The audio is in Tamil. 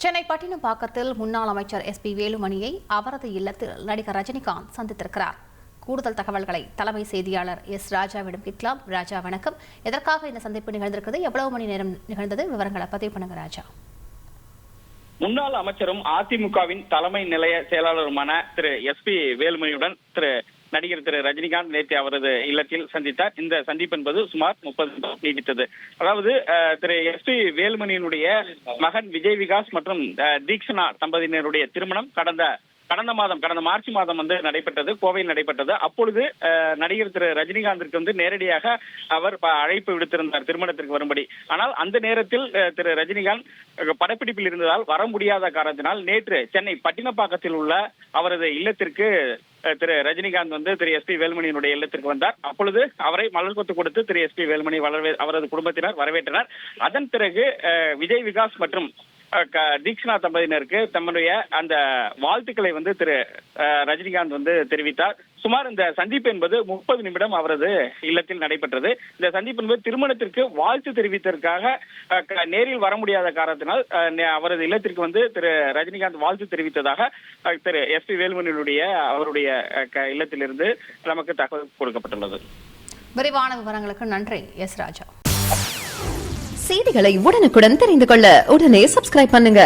சென்னை பட்டினப்பாக்கத்தில் முன்னாள் அமைச்சர் SP வேலுமணியை அவரது இல்லத்தில் நடிகர் ரஜினிகாந்த் சந்தித்திருக்கிறார். கூடுதல் தகவல்களை தலைமை செய்தியாளர் S. ராஜாவிடம் கேட்கலாம். ராஜா, வணக்கம். எதற்காக இந்த சந்திப்பு நிகழ்ந்திருக்கிறது? எவ்வளவு மணி நேரம் நிகழ்ந்தது? விவரங்களை பதிவு பண்ணுங்க ராஜா. முன்னாள் அமைச்சரும் அதிமுகவின் தலைமை நிலைய செயலாளருமான திரு SP வேலுமணியுடன் நடிகர் திரு ரஜினிகாந்த் நேற்று அவரது இல்லத்தில் சந்தித்தார். இந்த சந்திப்பு என்பது சுமார் 30 நிமிடம் நீடித்தது. அதாவது திரு SP வேலுமணியினுடைய மகன் விஜய் விகாஸ் மற்றும் தீக்ஷனா தம்பதியினருடைய திருமணம் கடந்த மார்ச் மாதம் நடைபெற்றது, கோவையில் நடைபெற்றது. அப்பொழுது நடிகர் திரு ரஜினிகாந்திற்கு நேரடியாக அவர் அழைப்பு விடுத்திருந்தார் திருமணத்திற்கு வரும்படி. ஆனால் அந்த நேரத்தில் திரு ரஜினிகாந்த் படப்பிடிப்பில் இருந்ததால் வர முடியாத காரணத்தினால் நேற்று சென்னை பட்டினப்பாக்கத்தில் உள்ள அவரது இல்லத்திற்கு திரு ரஜினிகாந்த் திரு SP வேலுமணியினுடைய இல்லத்திற்கு வந்தார். அப்பொழுது அவரை மலர் கொத்து கொடுத்து திரு SP வேலுமணி அவரது குடும்பத்தினர் வரவேற்றனர். அதன் பிறகு விஜய் விகாஸ் மற்றும் தீக்ஷனா தம்பதியினருக்கு தம்முடைய அந்த வாழ்த்துக்களை திரு ரஜினிகாந்த் தெரிவித்தார். சுமார் இந்த சந்திப்பு என்பது 30 நிமிடம் அவரது இல்லத்தில் நடைபெற்றது. இந்த சந்திப்பு என்பது திருமணத்திற்கு வாழ்த்து தெரிவித்ததற்காக நேரில் வர முடியாத காரணத்தினால் அவரது இல்லத்திற்கு திரு ரஜினிகாந்த் வாழ்த்து தெரிவித்ததாக திரு SP வேலுமணியுடைய அவருடைய இல்லத்திலிருந்து நமக்கு தகவல் கொடுக்கப்பட்டுள்ளது. விரிவான விவரங்களுக்கு நன்றி S. ராஜா. செய்திகளை உடனுக்குடன் தெரிந்து கொள்ள உடனே சப்ஸ்கிரைப் பண்ணுங்க.